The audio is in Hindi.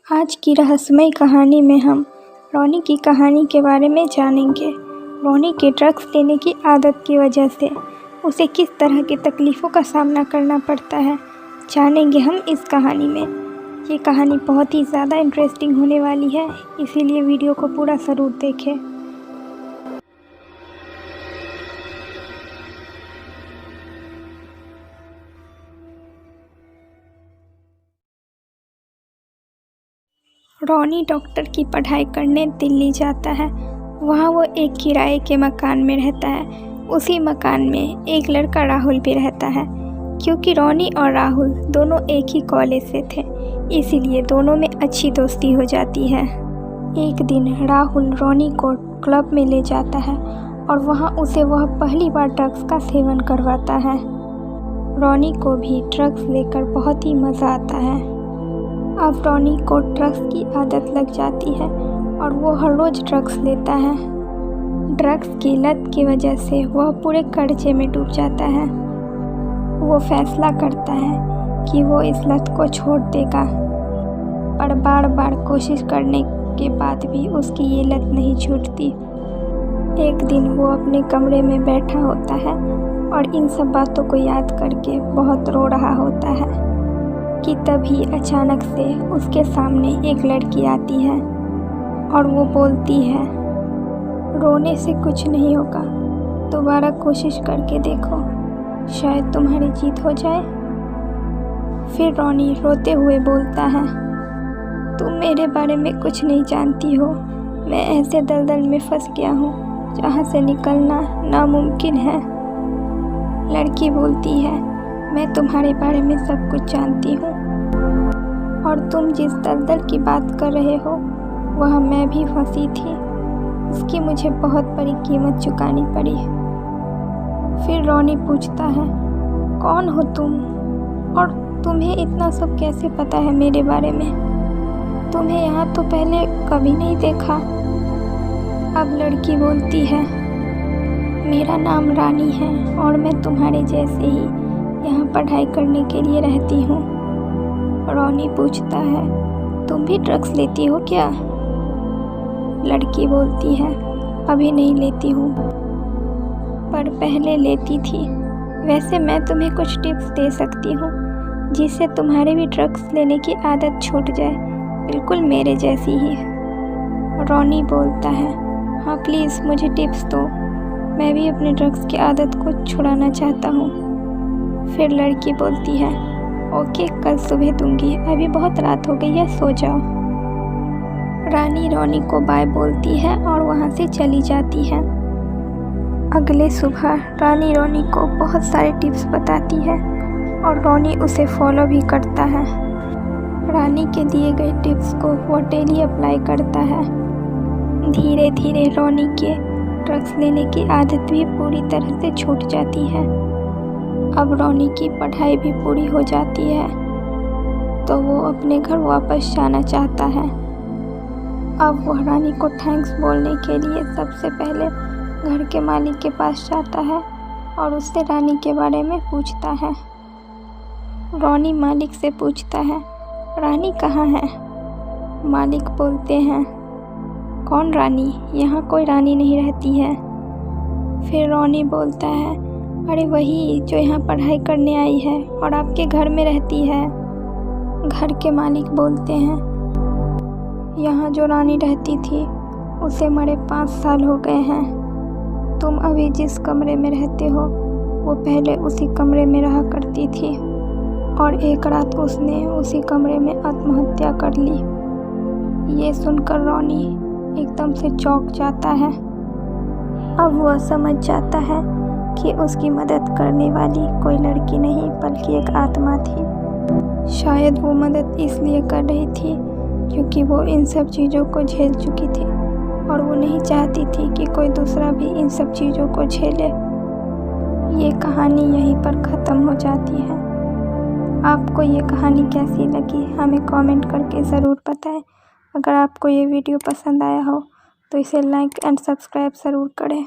आज की रहस्यमय कहानी में हम रोनी की कहानी के बारे में जानेंगे। रोनी के ड्रग्स लेने की आदत की वजह से उसे किस तरह की तकलीफ़ों का सामना करना पड़ता है, जानेंगे हम इस कहानी में। ये कहानी बहुत ही ज़्यादा इंटरेस्टिंग होने वाली है, इसीलिए वीडियो को पूरा ज़रूर देखें। रोनी डॉक्टर की पढ़ाई करने दिल्ली जाता है। वहाँ वो एक किराए के मकान में रहता है। उसी मकान में एक लड़का राहुल भी रहता है। क्योंकि रोनी और राहुल दोनों एक ही कॉलेज से थे, इसीलिए दोनों में अच्छी दोस्ती हो जाती है। एक दिन राहुल रोनी को क्लब में ले जाता है और वहाँ उसे वह पहली बार ड्रग्स का सेवन करवाता है। रोनी को भी ड्रग्स लेकर बहुत ही मज़ा आता है। अब रोनी को ड्रग्स की आदत लग जाती है और वो हर रोज़ ड्रग्स लेता है। ड्रग्स की लत की वजह से वह पूरे कर्जे में डूब जाता है। वो फैसला करता है कि वो इस लत को छोड़ देगा, पर बार बार कोशिश करने के बाद भी उसकी ये लत नहीं छूटती। एक दिन वो अपने कमरे में बैठा होता है और इन सब बातों को याद करके बहुत रो रहा होता है कि तभी अचानक से उसके सामने एक लड़की आती है और वो बोलती है, रोने से कुछ नहीं होगा, दोबारा कोशिश करके देखो, शायद तुम्हारी जीत हो जाए। फिर रोनी रोते हुए बोलता है, तुम मेरे बारे में कुछ नहीं जानती हो, मैं ऐसे दलदल में फंस गया हूँ जहाँ से निकलना नामुमकिन है। लड़की बोलती है, मैं तुम्हारे बारे में सब कुछ जानती हूँ और तुम जिस दलदल की बात कर रहे हो वह मैं भी फंसी थी, उसकी मुझे बहुत बड़ी कीमत चुकानी पड़ी। फिर रोनी पूछता है, कौन हो तुम और तुम्हें इतना सब कैसे पता है मेरे बारे में? तुम्हें यहाँ तो पहले कभी नहीं देखा। अब लड़की बोलती है, मेरा नाम रानी है और मैं तुम्हारे जैसे ही यहाँ पढ़ाई करने के लिए रहती हूँ। रोनी पूछता है, तुम भी ड्रग्स लेती हो क्या? लड़की बोलती है, अभी नहीं लेती हूँ, पर पहले लेती थी। वैसे मैं तुम्हें कुछ टिप्स दे सकती हूँ जिससे तुम्हारे भी ड्रग्स लेने की आदत छूट जाए, बिल्कुल मेरे जैसी ही। रोनी बोलता है, हाँ प्लीज़ मुझे टिप्स दो, मैं भी अपने ड्रग्स की आदत को छुड़ाना चाहता हूँ। फिर लड़की बोलती है, ओके कल सुबह दूंगी, अभी बहुत रात हो गई है, सो जाओ। रानी रोनी को बाय बोलती है और वहाँ से चली जाती है। अगले सुबह रानी रोनी को बहुत सारे टिप्स बताती है और रोनी उसे फॉलो भी करता है। रानी के दिए गए टिप्स को वो डेली अप्लाई करता है। धीरे धीरे रोनी के ड्रग्स लेने की आदत भी पूरी तरह से छूट जाती है। अब रोनी की पढ़ाई भी पूरी हो जाती है तो वो अपने घर वापस जाना चाहता है। अब वह रानी को थैंक्स बोलने के लिए सबसे पहले घर के मालिक के पास जाता है और उससे रानी के बारे में पूछता है। रोनी मालिक से पूछता है, रानी कहाँ है? मालिक बोलते हैं, कौन रानी? यहाँ कोई रानी नहीं रहती है। फिर रोनी बोलता है, अरे वही जो यहाँ पढ़ाई करने आई है और आपके घर में रहती है। घर के मालिक बोलते हैं, यहाँ जो रानी रहती थी उसे मरे 5 साल हो गए हैं। तुम अभी जिस कमरे में रहते हो वो पहले उसी कमरे में रहा करती थी और एक रात उसने उसी कमरे में आत्महत्या कर ली। ये सुनकर रोनी एकदम से चौंक जाता है। अब वह समझ जाता है कि उसकी मदद करने वाली कोई लड़की नहीं बल्कि एक आत्मा थी। शायद वो मदद इसलिए कर रही थी क्योंकि वो इन सब चीज़ों को झेल चुकी थी और वो नहीं चाहती थी कि कोई दूसरा भी इन सब चीज़ों को झेले। ये कहानी यहीं पर ख़त्म हो जाती है। आपको ये कहानी कैसी लगी हमें कमेंट करके ज़रूर बताएं। अगर आपको ये वीडियो पसंद आया हो तो इसे लाइक एंड सब्सक्राइब ज़रूर करें।